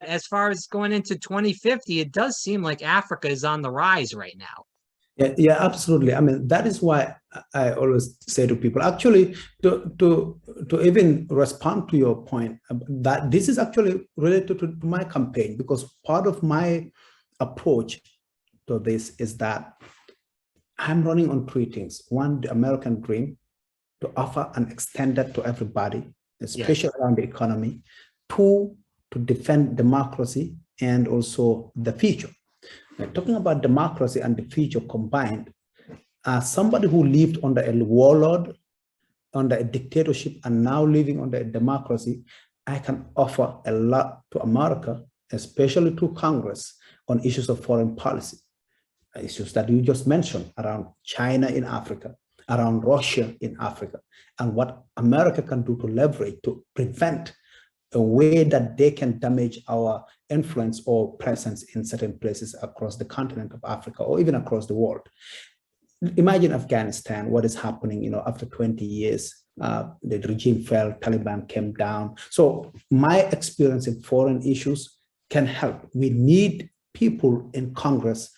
as far as going into 2050, it does seem like Africa is on the rise right now. Yeah, absolutely. I mean, that is why I always say to people, actually, to even respond to your point, that this is actually related to my campaign, because part of my approach to this is that I'm running on three things. One, the American dream, to offer and extend that to everybody, especially around the economy. Two, to defend democracy and also the future. Now, talking about democracy and the future combined, as somebody who lived under a warlord, under a dictatorship, and now living under a democracy, I can offer a lot to America, especially to Congress, on issues of foreign policy, issues that you just mentioned around China in Africa, around Russia in Africa, and what America can do to leverage, to prevent a way that they can damage our influence or presence in certain places across the continent of Africa or even across the world. Imagine Afghanistan, what is happening, after 20 years, the regime fell, Taliban came down. So my experience in foreign issues can help. We need people in Congress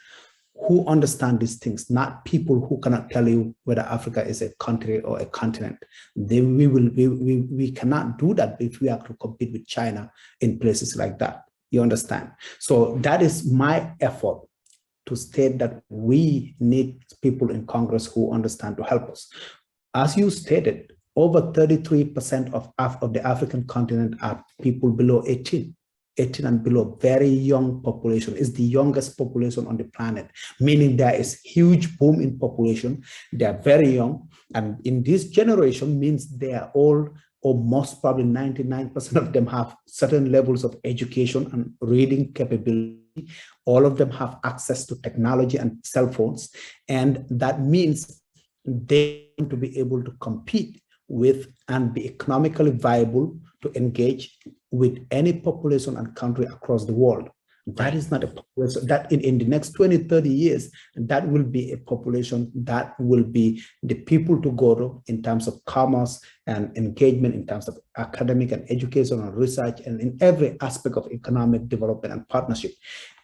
who understand these things, not people who cannot tell you whether Africa is a country or a continent. We cannot do that if we are to compete with China in places like that. You understand? So that is my effort, to state that we need people in Congress who understand to help us. As you stated, over 33% of the African continent are people below 18 and below, very young population. Is the youngest population on the planet, meaning there is huge boom in population. They are very young, and in this generation means they are all, or most probably 99% of them, have certain levels of education and reading capability. All of them have access to technology and cell phones, and that means they want to be able to compete with and be economically viable to engage with any population and country across the world. That is not a population that in the next 20, 30 years, that will be a population that will be the people to go to in terms of commerce and engagement, in terms of academic and education and research, and in every aspect of economic development and partnership.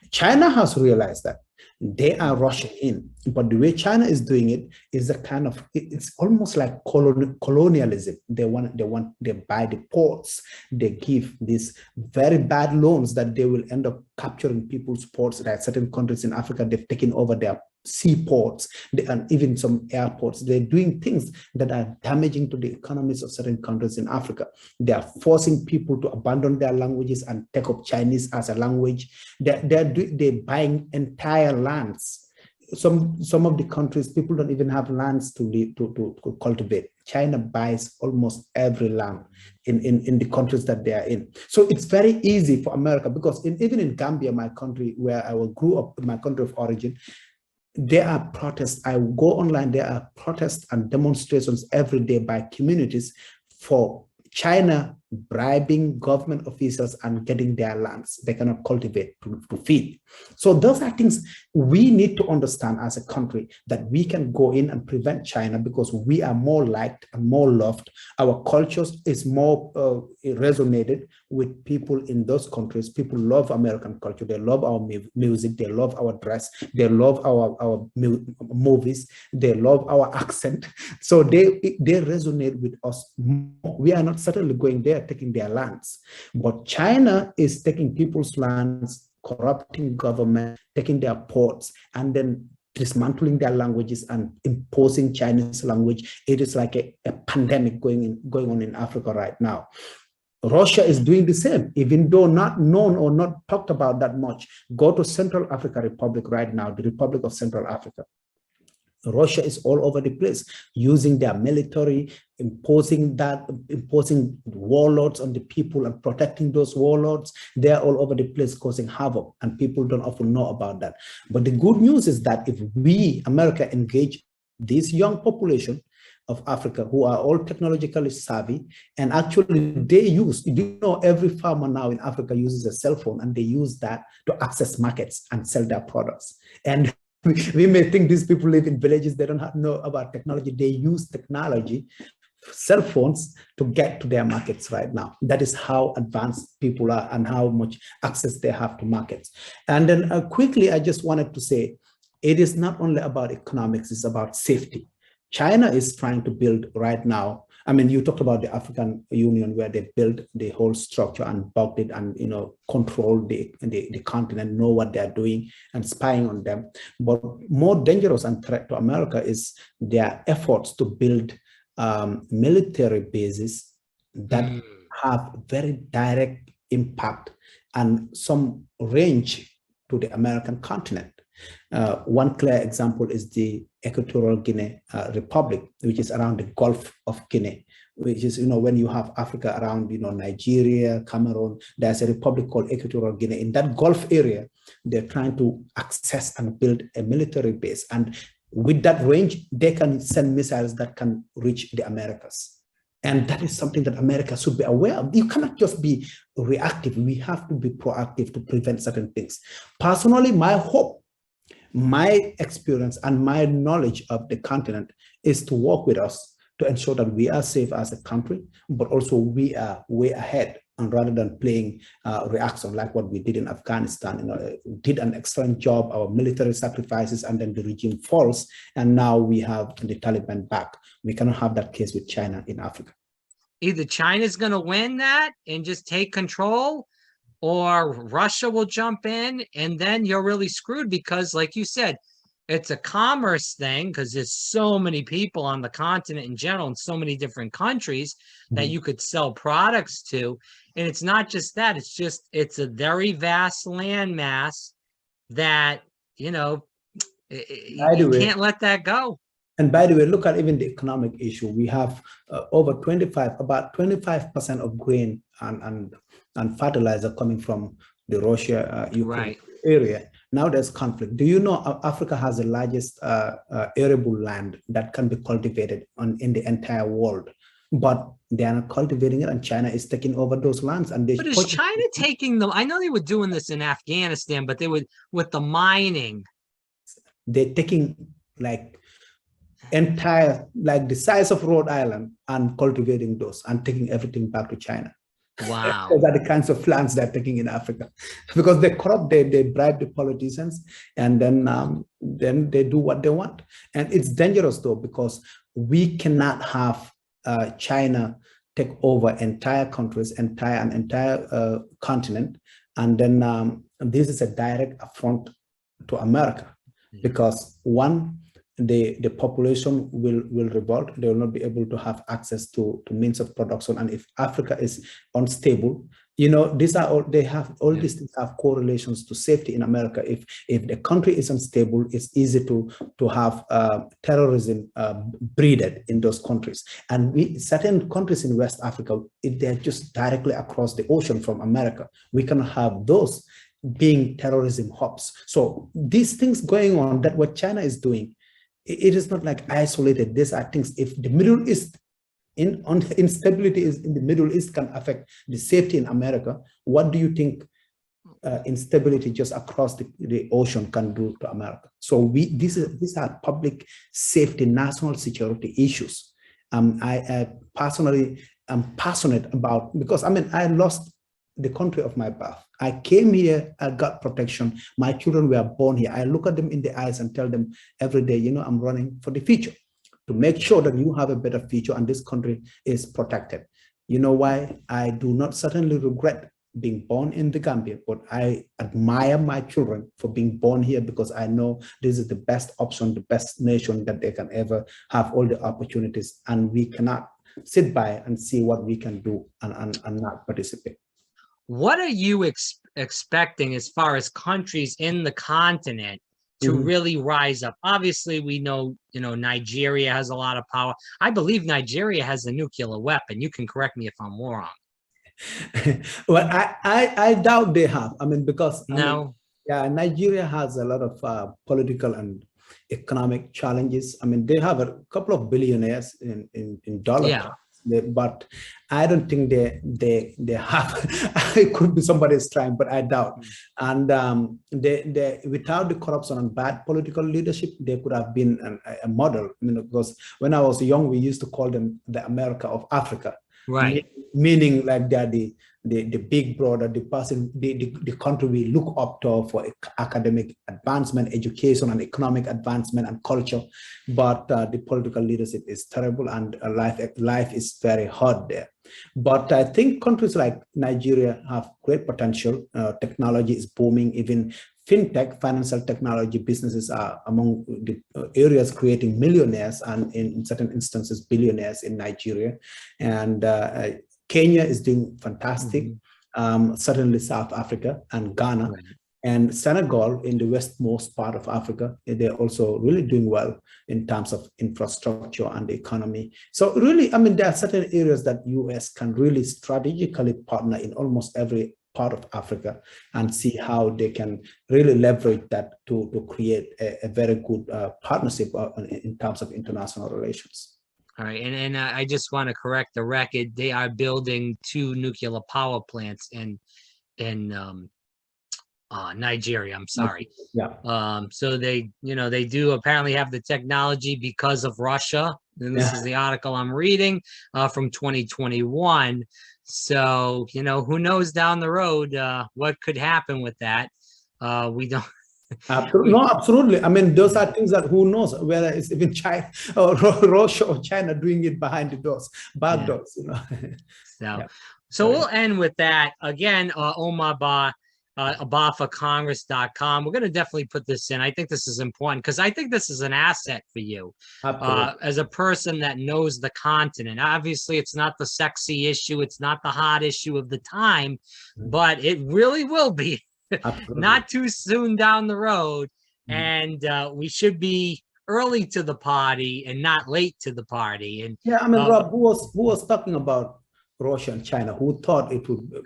China has realized that. They are rushing in, but the way China is doing it is a kind of, it's almost like colonialism. They buy the ports, they give these very bad loans that they will end up capturing people's ports. There are certain countries in Africa, they've taken over their seaports and even some airports. They're doing things that are damaging to the economies of certain countries in Africa. They are forcing people to abandon their languages and take up Chinese as a language. They're buying entire lands. Some of the countries, people don't even have lands to cultivate. China buys almost every land in the countries that they are in. So it's very easy for America, because even in Gambia, my country where I grew up, in my country of origin, there are protests. I go online, there are protests and demonstrations every day by communities for China bribing government officials and getting their lands they cannot cultivate to feed. So those are things we need to understand as a country, that we can go in and prevent China, because we are more liked and more loved. Our cultures is more resonated with people in those countries. People love American culture. They love our music. They love our dress. They love our movies. They love our accent. So they resonate with us more. We are not certainly going there taking their lands, but China is taking people's lands, corrupting government, taking their ports, and then dismantling their languages and imposing Chinese language. It is like a pandemic going on in Africa right now. Russia is doing the same, even though not known or not talked about that much. Go to Central African Republic right now, the Republic of Central Africa. Russia is all over the place, using their military, imposing warlords on the people and protecting those warlords. They're all over the place causing havoc, and people don't often know about that. But the good news is that if we, America, engage this young population of Africa who are all technologically savvy, and actually every farmer now in Africa uses a cell phone, and they use that to access markets and sell their products. And we may think these people live in villages, they don't know about technology. They use technology cell phones to get to their markets right now. That is how advanced people are and how much access they have to markets. And then quickly, I just wanted to say, it is not only about economics, it's about safety. China is trying to build right now. I mean, you talked about the African Union where they built the whole structure and bugged it and, control the continent, know what they're doing and spying on them. But more dangerous and threat to America is their efforts to build military bases that have very direct impact and some range to the American continent. One clear example is the Equatorial Guinea Republic, which is around the Gulf of Guinea, which is, when you have Africa around, Nigeria, Cameroon, there's a republic called Equatorial Guinea. In that Gulf area, they're trying to access and build a military base. And with that range, they can send missiles that can reach the Americas. And that is something that America should be aware of. You cannot just be reactive. We have to be proactive to prevent certain things. Personally, my hope, my experience and my knowledge of the continent is to work with us to ensure that we are safe as a country, but also we are way ahead. And rather than playing reaction like what we did in Afghanistan, did an excellent job, our military sacrifices, and then the regime falls, and now we have the Taliban back. We cannot have that case with China in Africa. Either China's going to win that and just take control, or Russia will jump in, and then you're really screwed because, like you said, it's a commerce thing because there's so many people on the continent in general and so many different countries that you could sell products to. And it's not just that, it's a very vast landmass that, you can't let that go. And by the way, look at even the economic issue. We have about 25% of grain and fertilizer coming from the Russia, Ukraine area. Now there's conflict. Do you know Africa has the largest arable land that can be cultivated in the entire world? But they are not cultivating it, and China is taking over those lands. And but is China taking them? I know they were doing this in Afghanistan, but they would with the mining. They're taking entire, the size of Rhode Island, and cultivating those and taking everything back to China. Wow. Those are the kinds of lands they're taking in Africa because they corrupt, they bribe the politicians, and then they do what they want. And it's dangerous though, because we cannot have China take over entire countries, entire continent. And then this is a direct affront to America because one, the population will revolt. They will not be able to have access to means of production. And if Africa is unstable, these are all, they have all these things have correlations to safety in America. If the country is unstable, it's easy to have terrorism breeded in those countries. And certain countries in West Africa, if they're just directly across the ocean from America, we can have those being terrorism hubs. So these things going on, that what China is doing, it is not isolated. These are things. If the Middle East instability is in the Middle East can affect the safety in America, what do you think instability just across the ocean can do to America? So these are public safety, national security issues. I personally am passionate about, because I lost the country of my birth. I came here, I got protection. My children were born here. I look at them in the eyes and tell them every day, I'm running for the future to make sure that you have a better future and this country is protected. You know why? I do not certainly regret being born in the Gambia, but I admire my children for being born here because I know this is the best option, the best nation that they can ever have all the opportunities. And we cannot sit by and see what we can do and not participate. What are you expecting as far as countries in the continent to really rise up? Obviously, we know, Nigeria has a lot of power. I believe Nigeria has a nuclear weapon. You can correct me if I'm wrong. Well, I doubt they have. Because Nigeria has a lot of political and economic challenges. They have a couple of billionaires in dollar. Yeah. But I don't think they have. It could be somebody's trying, but I doubt. And they without the corruption and bad political leadership, they could have been a model. Because when I was young, we used to call them the America of Africa, Right. meaning like they're the big brother, the person, the country we look up to for academic advancement, education, and economic advancement and culture. But the political leadership is terrible, and life is very hard there. But I think countries like Nigeria have great potential. Technology is booming. Even fintech, financial technology businesses are among the areas creating millionaires, and in certain instances, billionaires in Nigeria. And Kenya is doing fantastic. Certainly South Africa and Ghana. Right. And Senegal in the westmost part of Africa, they're also really doing well in terms of infrastructure and the economy. So really, I mean, there are certain areas that US can really strategically partner in almost every part of Africa and see how they can really leverage that to create a very good partnership in terms of international relations. All right, and I just want to correct the record. They are building 2 nuclear power plants in Nigeria. I'm sorry. Yeah. So they do apparently have the technology because of Russia. And this is the article I'm reading from 2021. So, who knows down the road what could happen with that. We don't. Absolutely. No, absolutely. I mean, those are things that who knows whether it's even China or Russia or China doing it behind the doors, back doors, So we'll end with that. Again, Omar Ba, abafacongress.com. We're going to definitely put this in. I think this is important because I think this is an asset for you as a person that knows the continent. Obviously, it's not the sexy issue. It's not the hot issue of the time, but it really will be. Not too soon down the road, and we should be early to the party and not late to the party. And I mean, Rob, who was talking about Russia and China? Who thought it would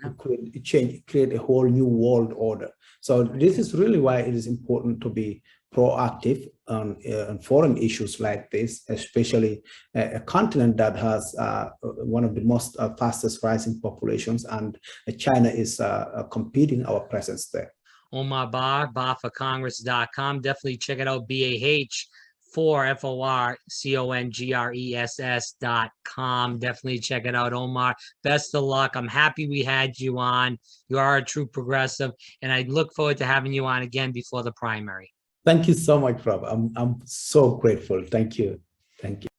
create a whole new world order? So this is really why it is important to be proactive on foreign issues like this, especially a continent that has one of the most fastest rising populations, and China is competing our presence there. Omar Ba, bafacongress.com. Definitely check it out. BAH4FORCONGRESS.com. Definitely check it out, Omar. Best of luck. I'm happy we had you on. You are a true progressive, and I look forward to having you on again before the primary. Thank you so much, Rob. I'm so grateful. Thank you. Thank you.